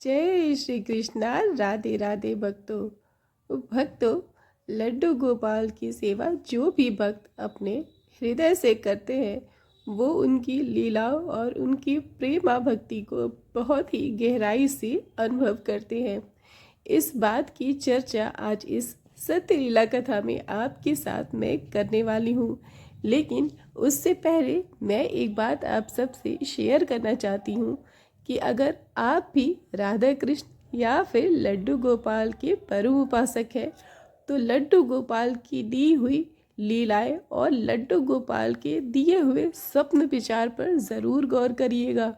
जय श्री कृष्णा। राधे राधे भक्तों, लड्डू गोपाल की सेवा जो भी भक्त अपने हृदय से करते हैं वो उनकी लीलाओं और उनकी प्रेमा भक्ति को बहुत ही गहराई से अनुभव करते हैं। इस बात की चर्चा आज इस सत्य लीला कथा में आपके साथ मैं करने वाली हूँ। लेकिन उससे पहले मैं एक बात आप सबसे शेयर करना चाहती हूँ कि अगर आप भी राधा कृष्ण या फिर लड्डू गोपाल के परम उपासक हैं तो लड्डू गोपाल की दी हुई लीलाएं और लड्डू गोपाल के दिए हुए स्वप्न विचार पर ज़रूर गौर करिएगा,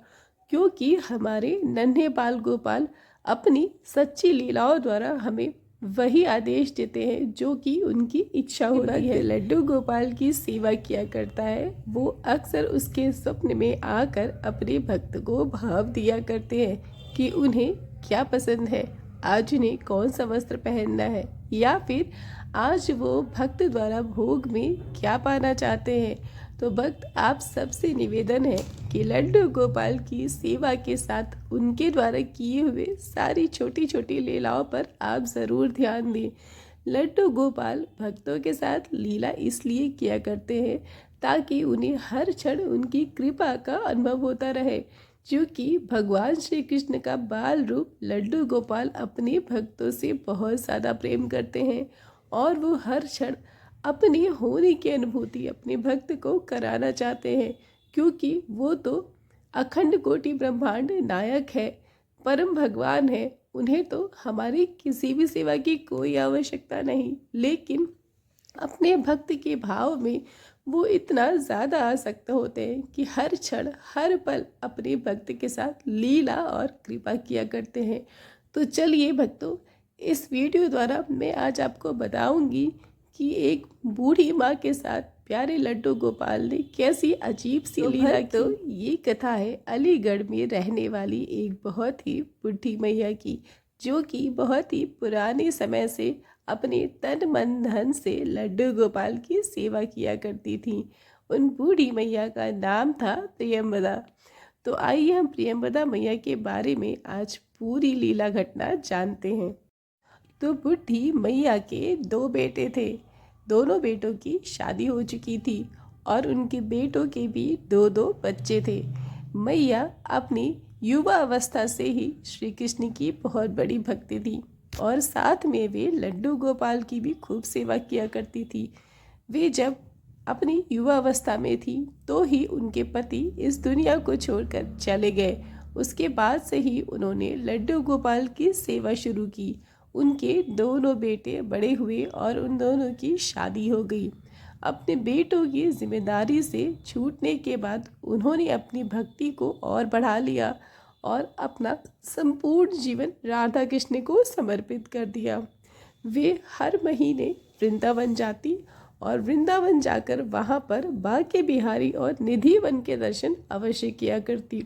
क्योंकि हमारे नन्हे बाल गोपाल अपनी सच्ची लीलाओं द्वारा हमें वही आदेश देते हैं जो कि उनकी इच्छा होती है। लड्डू गोपाल की सेवा किया करता है वो अक्सर उसके स्वप्न में आकर अपने भक्त को भाव दिया करते हैं कि उन्हें क्या पसंद है, आज उन्हें कौन सा वस्त्र पहनना है, या फिर आज वो भक्त द्वारा भोग में क्या पाना चाहते हैं। तो भक्त आप सबसे निवेदन है कि लड्डू गोपाल की सेवा के साथ उनके द्वारा किए हुए सारी छोटी छोटी लीलाओं पर आप ज़रूर ध्यान दें। लड्डू गोपाल भक्तों के साथ लीला इसलिए किया करते हैं ताकि उन्हें हर क्षण उनकी कृपा का अनुभव होता रहे, क्योंकि भगवान श्री कृष्ण का बाल रूप लड्डू गोपाल अपने भक्तों से बहुत ज़्यादा प्रेम करते हैं और वो हर क्षण अपने होने की अनुभूति अपने भक्त को कराना चाहते हैं, क्योंकि वो तो अखंड कोटि ब्रह्मांड नायक है, परम भगवान है। उन्हें तो हमारी किसी भी सेवा की कोई आवश्यकता नहीं, लेकिन अपने भक्त के भाव में वो इतना ज़्यादा आसक्त होते हैं कि हर क्षण हर पल अपने भक्त के साथ लीला और कृपा किया करते हैं। तो चलिए भक्तों, इस वीडियो द्वारा मैं आज आपको बताऊंगी कि एक बूढ़ी माँ के साथ प्यारे लड्डू गोपाल ने कैसी अजीब सी लीला की। तो ये कथा है अलीगढ़ में रहने वाली एक बहुत ही बूढ़ी मैया की, जो कि बहुत ही पुराने समय से अपने तन मन धन से लड्डू गोपाल की सेवा किया करती थी। उन बूढ़ी मैया का नाम था प्रियंवदा। तो आइए हम प्रियंवदा मैया के बारे में आज पूरी लीला घटना जानते हैं। तो बूढ़ी मैया के दो बेटे थे। दोनों बेटों की शादी हो चुकी थी और उनके बेटों के भी दो दो बच्चे थे। मैया अपनी युवा अवस्था से ही श्री कृष्ण की बहुत बड़ी भक्ति थी और साथ में वे लड्डू गोपाल की भी खूब सेवा किया करती थी। वे जब अपनी युवा अवस्था में थी तो ही उनके पति इस दुनिया को छोड़कर चले गए। उसके बाद से ही उन्होंने लड्डू गोपाल की सेवा शुरू की। उनके दोनों बेटे बड़े हुए और उन दोनों की शादी हो गई। अपने बेटों की जिम्मेदारी से छूटने के बाद उन्होंने अपनी भक्ति को और बढ़ा लिया और अपना संपूर्ण जीवन राधा कृष्ण को समर्पित कर दिया। वे हर महीने वृंदावन जाती और वृंदावन जाकर वहाँ पर बांके बिहारी और निधिवन के दर्शन अवश्य किया करती।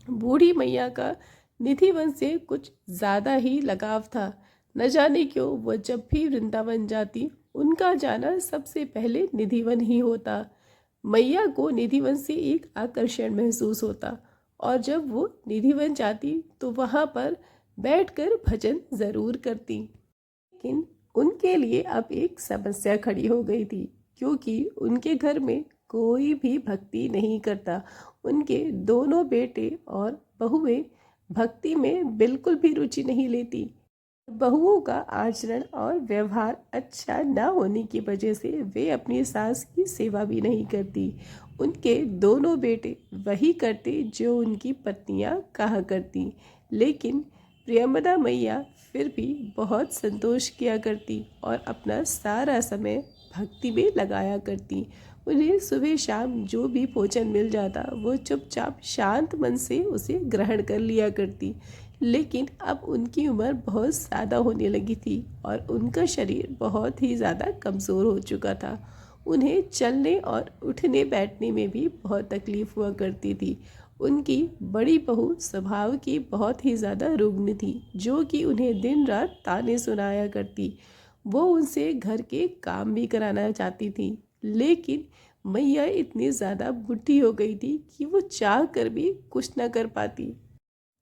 बूढ़ी मैया का निधिवन से कुछ ज़्यादा ही लगाव था। न जाने क्यों वह जब भी वृंदावन जाती उनका जाना सबसे पहले निधिवन ही होता। मैया को निधिवन से एक आकर्षण महसूस होता और जब वो निधिवन जाती तो वहाँ पर बैठकर भजन ज़रूर करती। लेकिन उनके लिए अब एक समस्या खड़ी हो गई थी, क्योंकि उनके घर में कोई भी भक्ति नहीं करता। उनके दोनों बेटे और बहुएं भक्ति में बिल्कुल भी रुचि नहीं लेती। बहुओं का आचरण और व्यवहार अच्छा न होने की वजह से वे अपनी सास की सेवा भी नहीं करती। उनके दोनों बेटे वही करते जो उनकी पत्नियां कहा करती, लेकिन प्रियंवदा मैया फिर भी बहुत संतोष किया करती और अपना सारा समय भक्ति में लगाया करती। उन्हें सुबह शाम जो भी भोजन मिल जाता वो चुपचाप शांत मन से उसे ग्रहण कर लिया करती। लेकिन अब उनकी उम्र बहुत ज़्यादा होने लगी थी और उनका शरीर बहुत ही ज़्यादा कमज़ोर हो चुका था। उन्हें चलने और उठने बैठने में भी बहुत तकलीफ़ हुआ करती थी। उनकी बड़ी बहू स्वभाव की बहुत ही ज़्यादा रुग्ण थी, जो कि उन्हें दिन रात ताने सुनाया करती। वो उनसे घर के काम भी कराना चाहती थी, लेकिन मैया इतनी ज़्यादा बुढ़ी हो गई थी कि वो चाह कर भी कुछ न कर पाती।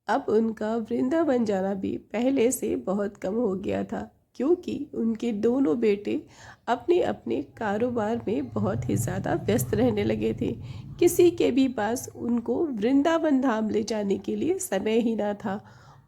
अब उनका वृंदावन जाना भी पहले से बहुत कम हो गया था, क्योंकि उनके दोनों बेटे अपने अपने कारोबार में बहुत ही ज़्यादा व्यस्त रहने लगे थे। किसी के भी पास उनको वृंदावन धाम ले जाने के लिए समय ही ना था,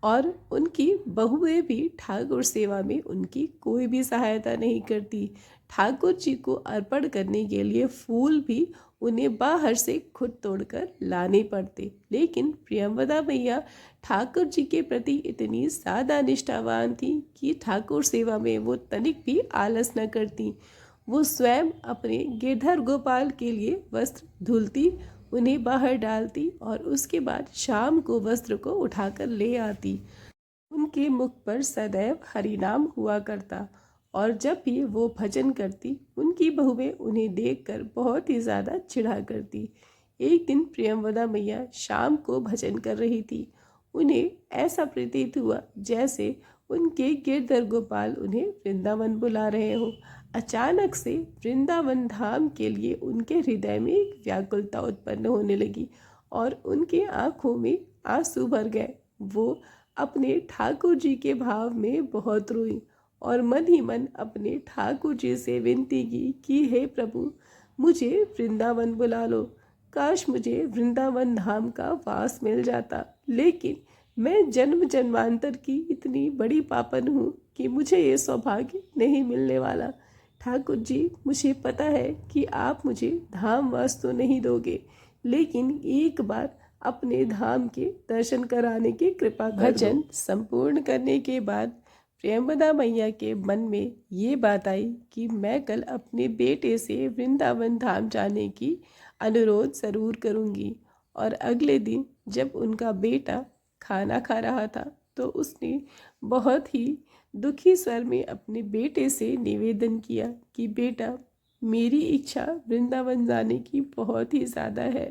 और उनकी बहुएं भी ठाकुर सेवा में उनकी कोई भी सहायता नहीं करती। ठाकुर जी को अर्पण करने के लिए फूल भी उन्हें बाहर से खुद तोड़कर लाने पड़ते। लेकिन प्रियंवदा मैया ठाकुर जी के प्रति इतनी ज़्यादा निष्ठावान थी कि ठाकुर सेवा में वो तनिक भी आलस न करती। वो स्वयं अपने गिरधर गोपाल के लिए वस्त्र धुलती, उन्हें बाहर डालती और उसके बाद शाम को वस्त्र को उठाकर ले आती। उनके मुख पर सदैव हरिनाम हुआ करता, और जब भी वो भजन करती उनकी बहुएं उन्हें देखकर बहुत ही ज़्यादा चिढ़ा करती। एक दिन प्रियंवदा मैया शाम को भजन कर रही थी। उन्हें ऐसा प्रतीत हुआ जैसे उनके गिरधर गोपाल उन्हें वृंदावन बुला रहे हों। अचानक से वृंदावन धाम के लिए उनके हृदय में एक व्याकुलता उत्पन्न होने लगी और उनके आँखों में आंसू भर गए। वो अपने ठाकुर जी के भाव में बहुत रोई और मन ही मन अपने ठाकुर जी से विनती की कि हे प्रभु, मुझे वृंदावन बुला लो। काश मुझे वृंदावन धाम का वास मिल जाता, लेकिन मैं जन्म जन्मांतर की इतनी बड़ी पापन हूँ कि मुझे ये सौभाग्य नहीं मिलने वाला। ठाकुर जी, मुझे पता है कि आप मुझे धाम वास तो नहीं दोगे, लेकिन एक बार अपने धाम के दर्शन कराने की कृपा कर दो। भजन संपूर्ण करने के बाद प्रियंवदा मैया के मन में ये बात आई कि मैं कल अपने बेटे से वृंदावन धाम जाने की अनुरोध ज़रूर करूँगी। और अगले दिन जब उनका बेटा खाना खा रहा था तो उसने बहुत ही दुखी स्वर में अपने बेटे से निवेदन किया कि बेटा, मेरी इच्छा वृंदावन जाने की बहुत ही ज़्यादा है।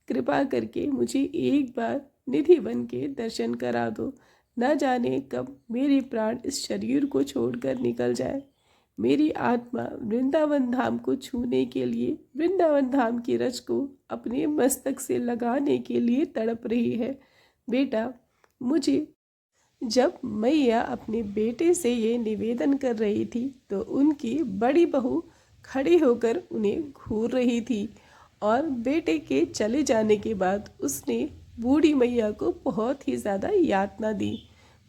कृपा करके मुझे एक बार निधिवन के दर्शन करा दो। न जाने कब मेरे प्राण इस शरीर को छोड़कर निकल जाए। मेरी आत्मा वृंदावन धाम को छूने के लिए, वृंदावन धाम की रज को अपने मस्तक से लगाने के लिए तड़प रही है। बेटा, मुझे जब मैया अपने बेटे से ये निवेदन कर रही थी तो उनकी बड़ी बहू खड़ी होकर उन्हें घूर रही थी, और बेटे के चले जाने के बाद उसने बूढ़ी मैया को बहुत ही ज़्यादा यातना दी।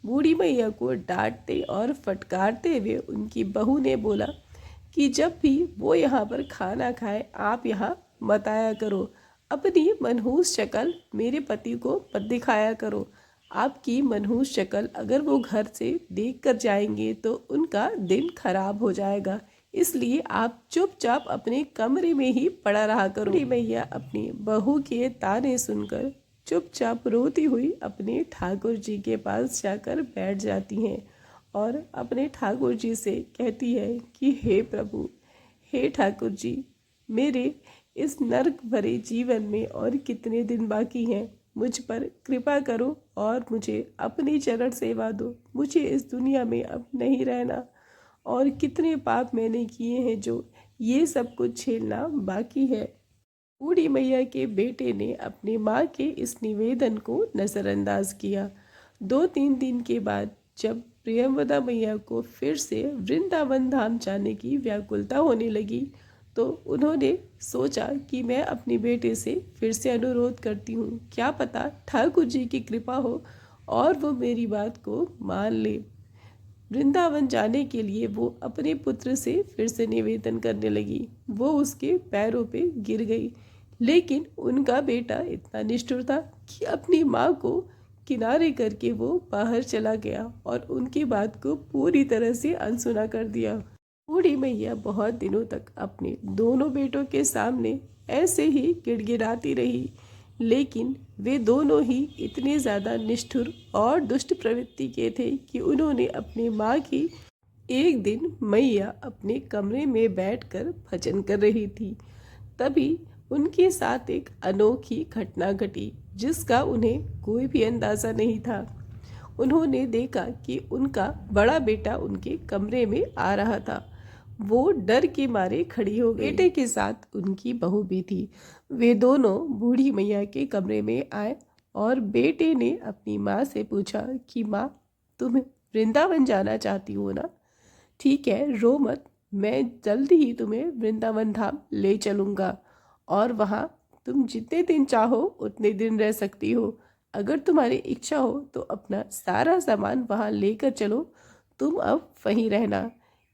बूढ़ी मैया को डांटते और फटकारते हुए उनकी बहू ने बोला कि जब भी वो यहाँ पर खाना खाए आप यहाँ मत आया करो। अपनी मनहूस शक्ल मेरे पति को मत दिखाया करो। आपकी मनहूस शक्ल अगर वो घर से देख कर जाएंगे तो उनका दिन खराब हो जाएगा, इसलिए आप चुपचाप अपने कमरे में ही पड़ा रहा करो। बूढ़ी मैया अपनी बहू के ताने सुनकर चुपचाप रोती हुई अपने ठाकुर जी के पास जाकर बैठ जाती हैं और अपने ठाकुर जी से कहती है कि हे प्रभु, हे ठाकुर जी, मेरे इस नर्क भरे जीवन में और कितने दिन बाकी हैं। मुझ पर कृपा करो और मुझे अपनी चरण सेवा दो। मुझे इस दुनिया में अब नहीं रहना, और कितने पाप मैंने किए हैं जो ये सब कुछ झेलना बाकी है। बूढ़ी मैया के बेटे ने अपनी माँ के इस निवेदन को नज़रअंदाज किया। 2-3 दिन के बाद जब प्रियंवदा मैया को फिर से वृंदावन धाम जाने की व्याकुलता होने लगी तो उन्होंने सोचा कि मैं अपने बेटे से फिर से अनुरोध करती हूँ, क्या पता ठाकुर जी की कृपा हो और वो मेरी बात को मान ले। वृंदावन जाने के लिए वो अपने पुत्र से फिर से निवेदन करने लगी। वो उसके पैरों पे गिर गई, लेकिन उनका बेटा इतना निष्ठुर था कि अपनी माँ को किनारे करके वो बाहर चला गया और उनकी बात को पूरी तरह से अनसुना कर दिया। बूढ़ी मैया बहुत दिनों तक अपने दोनों बेटों के सामने ऐसे ही गिड़गिड़ाती रही, लेकिन वे दोनों ही इतने ज़्यादा निष्ठुर और दुष्ट प्रवृत्ति के थे कि उन्होंने अपनी माँ की एक दिन मैया अपने कमरे में बैठकर भजन कर रही थी, तभी उनके साथ एक अनोखी घटना घटी जिसका उन्हें कोई भी अंदाज़ा नहीं था। उन्होंने देखा कि उनका बड़ा बेटा उनके कमरे में आ रहा था। वो डर के मारे खड़ी हो गई। बेटे के साथ उनकी बहू भी थी। वे दोनों बूढ़ी मैया के कमरे में आए और बेटे ने अपनी माँ से पूछा कि माँ, तुम वृंदावन जाना चाहती हो ना? ठीक है, रो मत, मैं जल्दी ही तुम्हें वृंदावन धाम ले चलूँगा और वहाँ तुम जितने दिन चाहो उतने दिन रह सकती हो। अगर तुम्हारी इच्छा हो तो अपना सारा सामान वहाँ लेकर चलो, तुम अब वहीं रहना।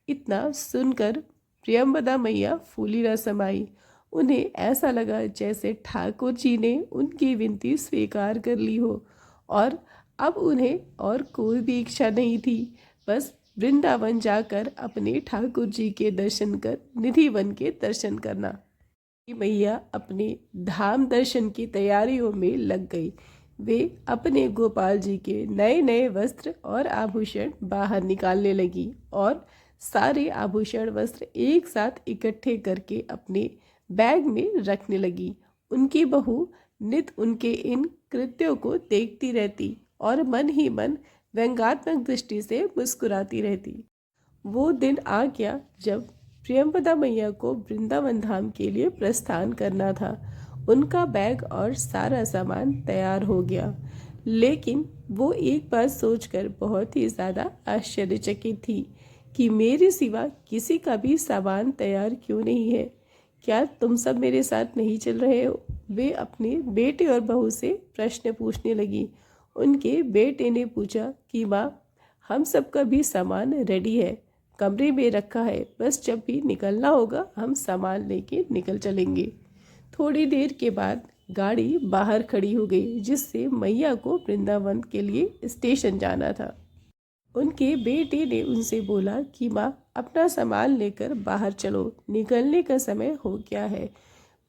इतना सुनकर प्रियंवदा मैया फूली न समाई। उन्हें ऐसा लगा जैसे ठाकुर जी ने उनकी विनती स्वीकार कर ली हो और अब उन्हें और कोई भी इच्छा नहीं थी, बस वृंदावन जाकर अपने ठाकुर जी के दर्शन कर निधिवन के दर्शन करना। मैया अपने धाम दर्शन की तैयारियों में लग गई। वे अपने गोपाल जी के नए नए वस्त्र और आभूषण बाहर निकालने लगी और सारे आभूषण वस्त्र एक साथ इकट्ठे करके अपने बैग में रखने लगी। उनकी बहू नित उनके इन कृत्यों को देखती रहती और मन ही मन व्यंग्यात्मक दृष्टि से मुस्कुराती रहती। वो दिन आ गया जब प्रियंवदा मैया को वृंदावन धाम के लिए प्रस्थान करना था। उनका बैग और सारा सामान तैयार हो गया, लेकिन वो एक बात सोचकर बहुत ही ज़्यादा आश्चर्यचकित थी कि मेरे सिवा किसी का भी सामान तैयार क्यों नहीं है। क्या तुम सब मेरे साथ नहीं चल रहे हो? वे अपने बेटे और बहू से प्रश्न पूछने लगी। उनके बेटे ने पूछा कि माँ, हम सबका भी सामान रेडी है, कमरे में रखा है, बस जब भी निकलना होगा हम सामान लेके निकल चलेंगे। थोड़ी देर के बाद गाड़ी बाहर खड़ी हो गई, जिससे मैया को वृंदावन के लिए स्टेशन जाना था। उनके बेटे ने उनसे बोला कि माँ, अपना सामान लेकर बाहर चलो, निकलने का समय हो गया है।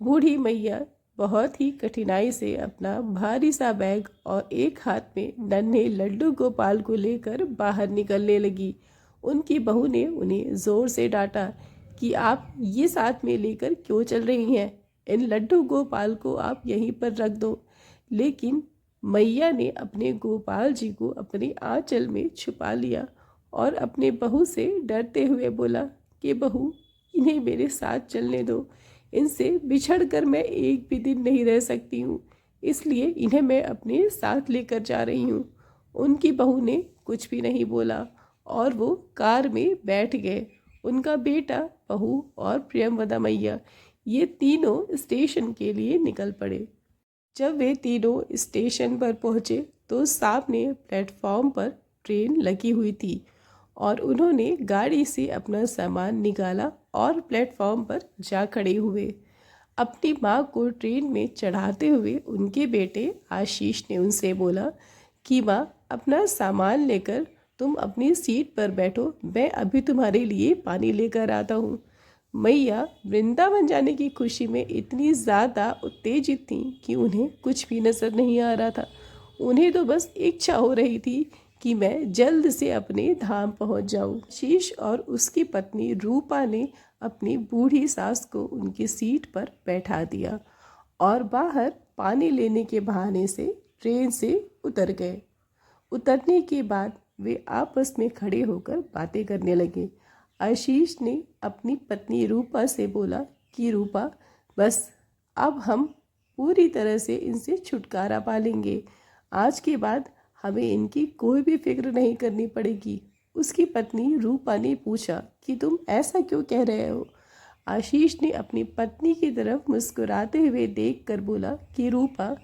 बूढ़ी मैया बहुत ही कठिनाई से अपना भारी सा बैग और एक हाथ में नन्हे लड्डू गोपाल को लेकर बाहर निकलने लगी। उनकी बहू ने उन्हें जोर से डांटा कि आप ये साथ में लेकर क्यों चल रही हैं? इन लड्डू गोपाल को आप यहीं पर रख दो। लेकिन मैया ने अपने गोपाल जी को अपने आंचल में छुपा लिया और अपने बहू से डरते हुए बोला कि बहू, इन्हें मेरे साथ चलने दो, इनसे बिछड़कर मैं एक भी दिन नहीं रह सकती हूँ, इसलिए इन्हें मैं अपने साथ लेकर जा रही हूँ। उनकी बहू ने कुछ भी नहीं बोला और वो कार में बैठ गए। उनका बेटा, बहू और प्रियंवदा मैया ये तीनों स्टेशन के लिए निकल पड़े। जब वे तीनों स्टेशन पर पहुँचे तो सामने प्लेटफॉर्म पर ट्रेन लगी हुई थी और उन्होंने गाड़ी से अपना सामान निकाला और प्लेटफॉर्म पर जा खड़े हुए। अपनी माँ को ट्रेन में चढ़ाते हुए उनके बेटे आशीष ने उनसे बोला कि माँ, अपना सामान लेकर तुम अपनी सीट पर बैठो, मैं अभी तुम्हारे लिए पानी लेकर आता हूँ। मैया वृंदावन जाने की खुशी में इतनी ज़्यादा उत्तेजित थीं कि उन्हें कुछ भी नज़र नहीं आ रहा था। उन्हें तो बस इच्छा हो रही थी कि मैं जल्द से अपने धाम पहुंच जाऊं। शीश और उसकी पत्नी रूपा ने अपनी बूढ़ी सास को उनकी सीट पर बैठा दिया और बाहर पानी लेने के बहाने से ट्रेन से उतर गए। उतरने के बाद वे आपस में खड़े होकर बातें करने लगे। आशीष ने अपनी पत्नी रूपा से बोला कि रूपा, बस अब हम पूरी तरह से इनसे छुटकारा पा लेंगे। आज के बाद हमें इनकी कोई भी फिक्र नहीं करनी पड़ेगी। उसकी पत्नी रूपा ने पूछा कि तुम ऐसा क्यों कह रहे हो? आशीष ने अपनी पत्नी की तरफ मुस्कुराते हुए देखकर बोला कि रूपा,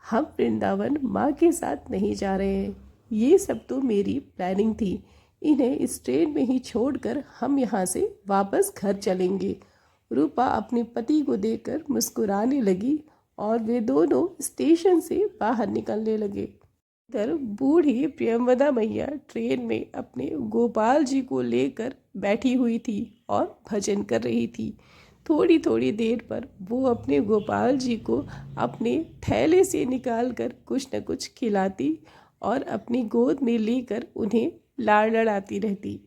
हम वृंदावन माँ के साथ नहीं जा रहे हैं। ये सब तो मेरी प्लानिंग थी। इन्हें इस ट्रेन में ही छोड़कर हम यहाँ से वापस घर चलेंगे। रूपा अपने पति को देखकर मुस्कुराने लगी और वे दोनों स्टेशन से बाहर निकलने लगे। इधर बूढ़ी प्रियंवदा मैया ट्रेन में अपने गोपाल जी को लेकर बैठी हुई थी और भजन कर रही थी। थोड़ी थोड़ी देर पर वो अपने गोपाल जी को अपने थैले से निकालकर कुछ न कुछ खिलाती और अपनी गोद में लेकर उन्हें लाड़ लड़ाती रहती।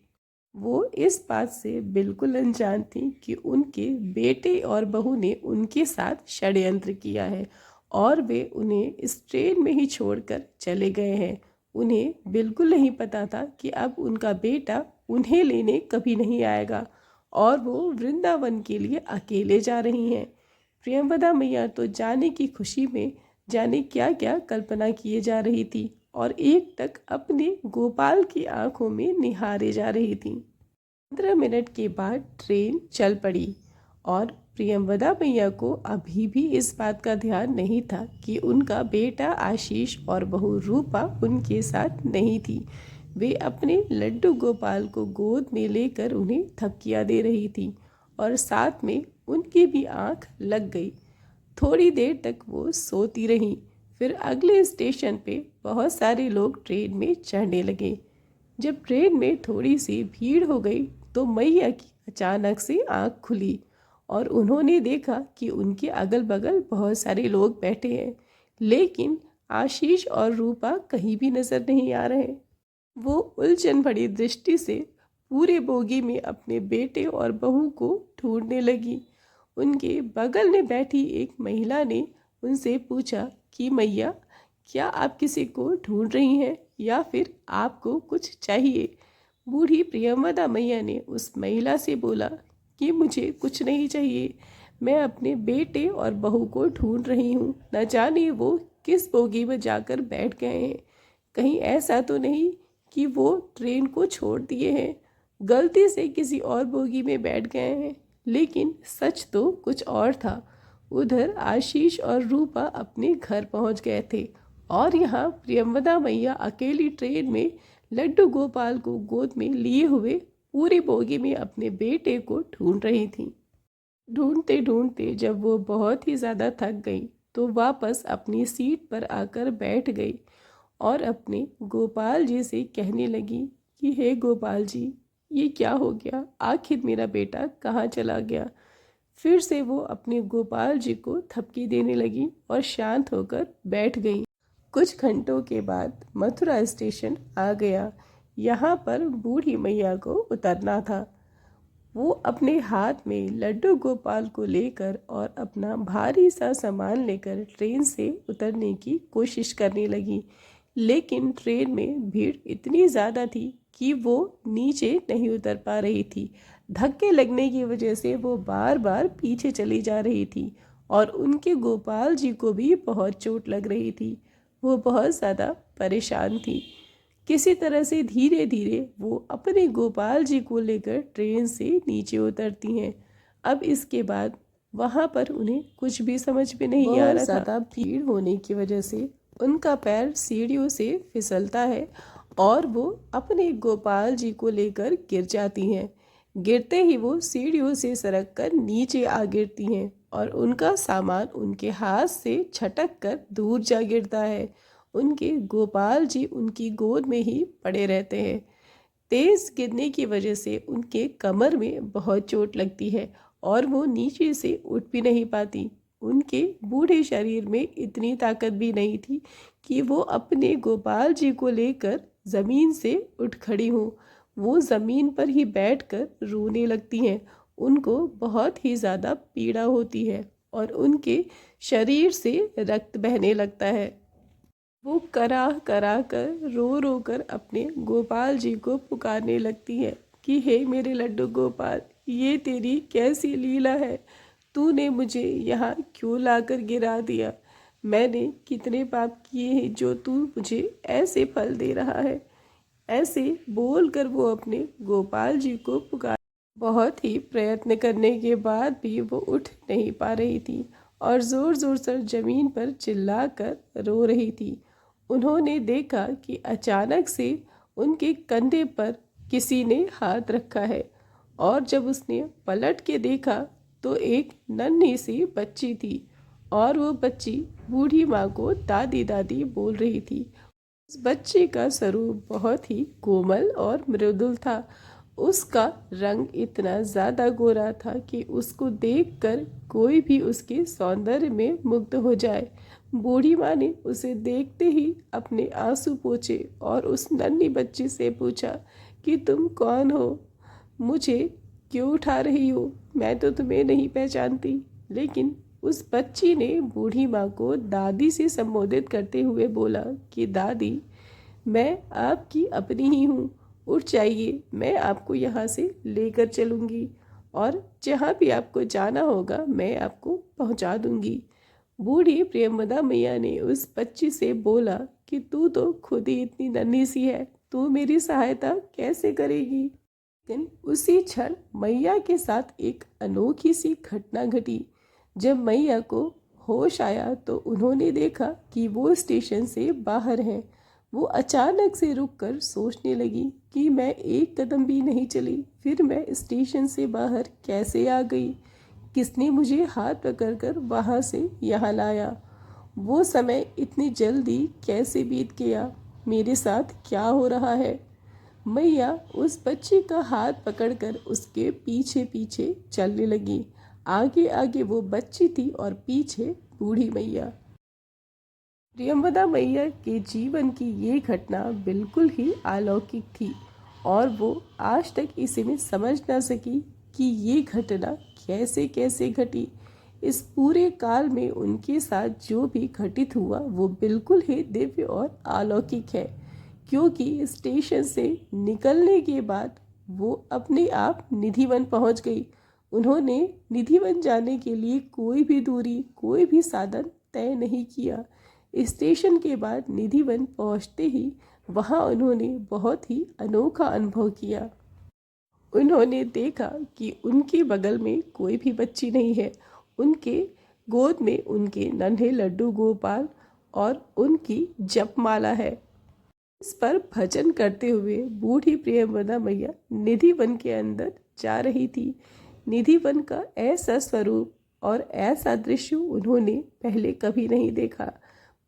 वो इस बात से बिल्कुल अनजान थी कि उनके बेटे और बहू ने उनके साथ षड्यंत्र किया है और वे उन्हें इस ट्रेन में ही छोड़कर चले गए हैं। उन्हें बिल्कुल नहीं पता था कि अब उनका बेटा उन्हें लेने कभी नहीं आएगा और वो वृंदावन के लिए अकेले जा रही हैं। प्रियंवदा मैया तो जाने की खुशी में जाने क्या क्या कल्पना किए जा रही थी और एक टक अपने गोपाल की आंखों में निहारे जा रही थी। 15 मिनट के बाद ट्रेन चल पड़ी और प्रियंवदा मैया को अभी भी इस बात का ध्यान नहीं था कि उनका बेटा आशीष और बहू रूपा उनके साथ नहीं थी। वे अपने लड्डू गोपाल को गोद में लेकर उन्हें थपकियां दे रही थी और साथ में उनकी भी आंख लग गई। थोड़ी देर तक वो सोती रहीं। फिर अगले स्टेशन पे बहुत सारे लोग ट्रेन में चढ़ने लगे। जब ट्रेन में थोड़ी सी भीड़ हो गई तो मैया की अचानक से आंख खुली और उन्होंने देखा कि उनके अगल बगल बहुत सारे लोग बैठे हैं, लेकिन आशीष और रूपा कहीं भी नजर नहीं आ रहे। वो उलझन भरी दृष्टि से पूरे बोगी में अपने बेटे और बहू को ढूंढने लगी। उनके बगल में बैठी एक महिला ने उनसे पूछा कि मैया, क्या आप किसी को ढूंढ रही हैं या फिर आपको कुछ चाहिए? बूढ़ी प्रियंवदा मैया ने उस महिला से बोला कि मुझे कुछ नहीं चाहिए, मैं अपने बेटे और बहू को ढूंढ रही हूँ। न जाने वो किस बोगी में जाकर बैठ गए हैं। कहीं ऐसा तो नहीं कि वो ट्रेन को छोड़ दिए हैं, गलती से किसी और बोगी में बैठ गए हैं। लेकिन सच तो कुछ और था। उधर आशीष और रूपा अपने घर पहुंच गए थे और यहाँ प्रियंवदा मैया अकेली ट्रेन में लड्डू गोपाल को गोद में लिए हुए पूरी बोगी में अपने बेटे को ढूंढ रही थी। ढूंढते ढूंढते जब वो बहुत ही ज़्यादा थक गई तो वापस अपनी सीट पर आकर बैठ गई और अपने गोपाल जी से कहने लगी कि हे गोपाल जी, ये क्या हो गया? आखिर मेरा बेटा कहाँ चला गया? फिर से वो अपने गोपाल जी को थपकी देने लगी और शांत होकर बैठ गई। कुछ घंटों के बाद मथुरा स्टेशन आ गया। यहाँ पर बूढ़ी मैया को उतरना था। वो अपने हाथ में लड्डू गोपाल को लेकर और अपना भारी सा सामान लेकर ट्रेन से उतरने की कोशिश करने लगी, लेकिन ट्रेन में भीड़ इतनी ज़्यादा थी कि वो नीचे नहीं उतर पा रही थी। धक्के लगने की वजह से वो बार बार पीछे चली जा रही थी और उनके गोपाल जी को भी बहुत चोट लग रही थी। वो बहुत ज़्यादा परेशान थी। किसी तरह से धीरे धीरे वो अपने गोपाल जी को लेकर ट्रेन से नीचे उतरती हैं। अब इसके बाद वहाँ पर उन्हें कुछ भी समझ में नहीं आ रहा था। ज़्यादा भीड़ होने की वजह से उनका पैर सीढ़ियों से फिसलता है और वो अपने गोपाल जी को लेकर गिर जाती हैं। गिरते ही वो सीढ़ियों से सरक कर नीचे आ गिरती हैं और उनका सामान उनके हाथ से छटक कर दूर जा गिरता है। उनके गोपाल जी उनकी गोद में ही पड़े रहते हैं। तेज गिरने की वजह से उनके कमर में बहुत चोट लगती है और वो नीचे से उठ भी नहीं पाती। उनके बूढ़े शरीर में इतनी ताकत भी नहीं थी कि वो अपने गोपाल जी को लेकर ज़मीन से उठ खड़ी हों। वो ज़मीन पर ही बैठकर रोने लगती हैं। उनको बहुत ही ज़्यादा पीड़ा होती है और उनके शरीर से रक्त बहने लगता है। वो करा करा कर रो रो कर अपने गोपाल जी को पुकारने लगती है कि हे मेरे लड्डू गोपाल, ये तेरी कैसी लीला है? तूने मुझे यहाँ क्यों लाकर गिरा दिया? मैंने कितने पाप किए हैं जो तू मुझे ऐसे फल दे रहा है? ऐसे बोल कर वो अपने गोपाल जी को पुकार बहुत ही प्रयत्न करने के बाद भी वो उठ नहीं पा रही थी और ज़ोर ज़ोर से ज़मीन पर चिल्लाकर रो रही थी। उन्होंने देखा कि अचानक से उनके कंधे पर किसी ने हाथ रखा है और जब उसने पलट के देखा तो एक नन्ही सी बच्ची थी और वो बच्ची बूढ़ी माँ को दादी दादी बोल रही थी। उस बच्चे का स्वरूप बहुत ही कोमल और मृदुल था। उसका रंग इतना ज़्यादा गोरा था कि उसको देखकर कोई भी उसके सौंदर्य में मुग्ध हो जाए। बूढ़ी माँ ने उसे देखते ही अपने आंसू पोंछे और उस नन्ही बच्ची से पूछा कि तुम कौन हो? मुझे क्यों उठा रही हो? मैं तो तुम्हें नहीं पहचानती। लेकिन उस बच्ची ने बूढ़ी माँ को दादी से संबोधित करते हुए बोला कि दादी, मैं आपकी अपनी ही हूँ। उठ जाइए, मैं आपको यहाँ से लेकर चलूँगी और जहाँ भी आपको जाना होगा मैं आपको पहुँचा दूँगी। बूढ़ी प्रेमवदा मैया ने उस बच्ची से बोला कि तू तो खुद ही इतनी नन्ही सी है, तू मेरी सहायता कैसे करेगी। लेकिन उसी क्षण मैया के साथ एक अनोखी सी घटना घटी। जब मैया को होश आया तो उन्होंने देखा कि वो स्टेशन से बाहर हैं। वो अचानक से रुककर सोचने लगी कि मैं एक कदम भी नहीं चली, फिर मैं स्टेशन से बाहर कैसे आ गई, किसने मुझे हाथ पकड़कर वहाँ से यहाँ लाया, वो समय इतनी जल्दी कैसे बीत गया, मेरे साथ क्या हो रहा है। मैया उस बच्ची का हाथ पकड़कर उसके पीछे पीछे चलने लगी। आगे आगे वो बच्ची थी और पीछे बूढ़ी मैया। प्रियंवदा मैया के जीवन की ये घटना बिल्कुल ही अलौकिक थी और वो आज तक इसे में समझ ना सकी कि ये घटना कैसे कैसे घटी। इस पूरे काल में उनके साथ जो भी घटित हुआ वो बिल्कुल ही दिव्य और अलौकिक है, क्योंकि स्टेशन से निकलने के बाद वो अपने आप निधिवन पहुंच गई। उन्होंने निधिवन जाने के लिए कोई भी दूरी, कोई भी साधन तय नहीं किया। स्टेशन के बाद निधिवन पहुंचते ही वहां उन्होंने बहुत ही अनोखा अनुभव किया। उन्होंने देखा कि उनके बगल में कोई भी बच्ची नहीं है। उनके गोद में उनके नन्हे लड्डू गोपाल और उनकी जपमाला है। इस पर भजन करते हुए बूढ़ी प्रियंवदा मैया निधि वन के अंदर जा रही थी। निधि वन का ऐसा स्वरूप और ऐसा दृश्य उन्होंने पहले कभी नहीं देखा।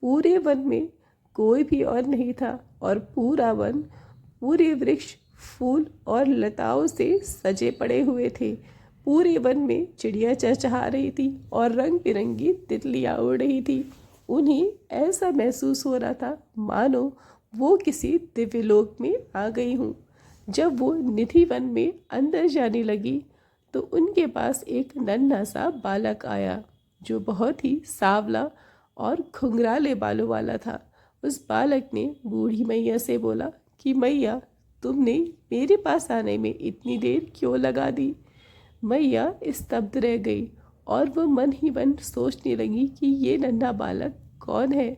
पूरे वन में कोई भी और नहीं था और पूरा वन, पूरे वृक्ष फूल और लताओं से सजे पड़े हुए थे। पूरे वन में चिड़िया चहचहा रही थी और रंग बिरंगी तितलियां उड़ रही थी। उन्हें ऐसा महसूस हो रहा था मानो वो किसी दिव्यलोक में आ गई हूँ। जब वो निधि वन में अंदर जाने लगी तो उनके पास एक नन्हा सा बालक आया जो बहुत ही सांवला और घुंघराले बालों वाला था। उस बालक ने बूढ़ी मैया से बोला कि मैया, तुमने मेरे पास आने में इतनी देर क्यों लगा दी। मैया स्तब्ध रह गई और वो मन ही मन सोचने लगी कि ये नन्हा बालक कौन है।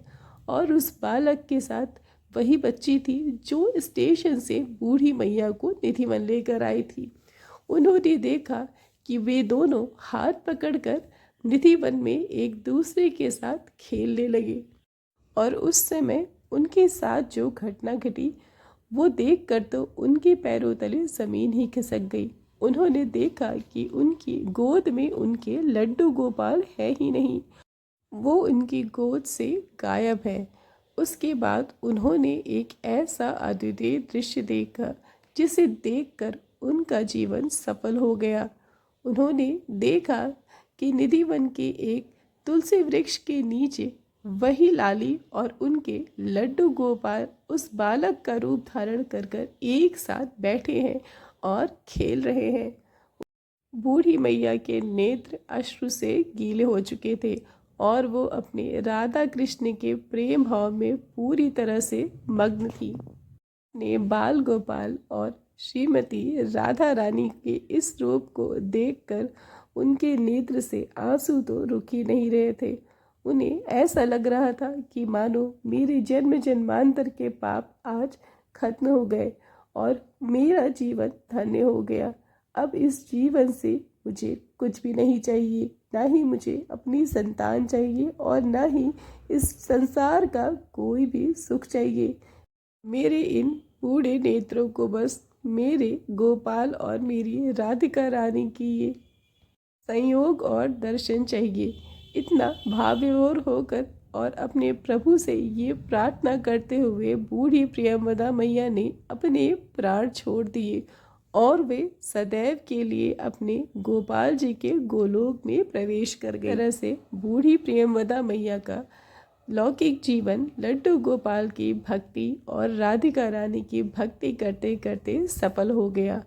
और उस बालक के साथ वही बच्ची थी जो स्टेशन से बूढ़ी मैया को निधिवन लेकर आई थी। उन्होंने देखा कि वे दोनों हाथ पकड़कर निधिवन में एक दूसरे के साथ खेलने लगे और उस समय उनके साथ जो घटना घटी वो देखकर तो उनके पैरों तले जमीन ही खिसक गई। उन्होंने देखा कि उनकी गोद में उनके लड्डू गोपाल है ही नहीं, वो उनकी गोद से गायब है। उसके बाद उन्होंने एक ऐसा अद्वितीय दृश्य देखा जिसे देखकर उनका जीवन सफल हो गया। उन्होंने देखा कि निधिवन के एक तुलसी वृक्ष के नीचे वही लाली और उनके लड्डू गोपाल उस बालक का रूप धारण कर कर एक साथ बैठे हैं और खेल रहे हैं। बूढ़ी मैया के नेत्र अश्रु से गीले हो चुके थे और वो अपने राधा कृष्ण के प्रेम भाव में पूरी तरह से मग्न थी। ने बाल गोपाल और श्रीमती राधा रानी के इस रूप को देखकर उनके नेत्र से आंसू तो रुक ही नहीं रहे थे। उन्हें ऐसा लग रहा था कि मानो मेरे जन्म जन्मांतर के पाप आज खत्म हो गए और मेरा जीवन धन्य हो गया। अब इस जीवन से मुझे कुछ भी नहीं चाहिए, ना ही मुझे अपनी संतान चाहिए और ना ही इस संसार का कोई भी सुख चाहिए। मेरे इन बूढ़े नेत्रों को बस मेरे गोपाल और मेरी राधिका रानी की ये संयोग और दर्शन चाहिए। इतना भावविभोर होकर और अपने प्रभु से ये प्रार्थना करते हुए बूढ़ी प्रियंवदा मैया ने अपने प्राण छोड़ दिए और वे सदैव के लिए अपने गोपाल जी के गोलोक में प्रवेश कर गए। तरह से बूढ़ी प्रियंवदा मैया का लौकिक जीवन लड्डू गोपाल की भक्ति और राधिका रानी की भक्ति करते करते सफल हो गया।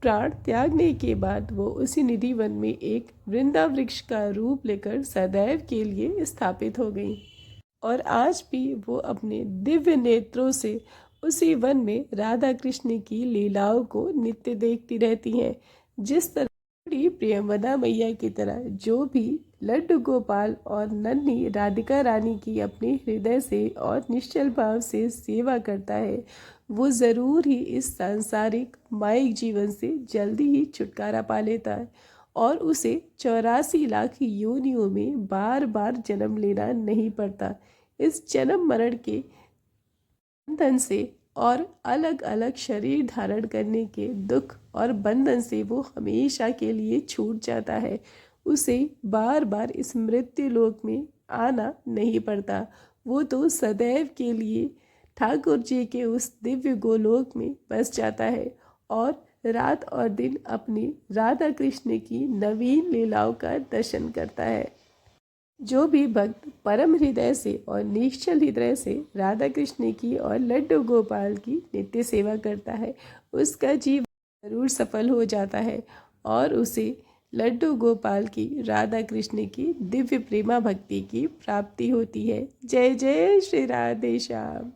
प्राण त्यागने के बाद वो उसी निधि वन में एक वृंदा वृक्ष का रूप लेकर सदैव के लिए स्थापित हो गई और आज भी वो अपने दिव्य नेत्रों से उसी वन में राधा कृष्ण की लीलाओं को नित्य देखती रहती हैं। जिस तरह प्रियंवदा मैया की तरह जो भी लड्डू गोपाल और नन्ही राधिका रानी की अपने हृदय से और निश्चल भाव से सेवा करता है, वो ज़रूर ही इस सांसारिक मायिक जीवन से जल्दी ही छुटकारा पा लेता है और उसे 84 लाख योनियों में बार बार जन्म लेना नहीं पड़ता। इस जन्म मरण के बंधन से और अलग अलग शरीर धारण करने के दुख और बंधन से वो हमेशा के लिए छूट जाता है। उसे बार बार इस मृत्यु लोक में आना नहीं पड़ता। वो तो सदैव के लिए ठाकुर जी के उस दिव्य गोलोक में बस जाता है और रात और दिन अपनी राधा कृष्ण की नवीन लीलाओं का दर्शन करता है। जो भी भक्त परम हृदय से और निश्चल हृदय से राधा कृष्ण की और लड्डू गोपाल की नित्य सेवा करता है, उसका जीवन जरूर सफल हो जाता है और उसे लड्डू गोपाल की राधा कृष्ण की दिव्य प्रेमा भक्ति की प्राप्ति होती है। जय जय श्री राधे श्याम।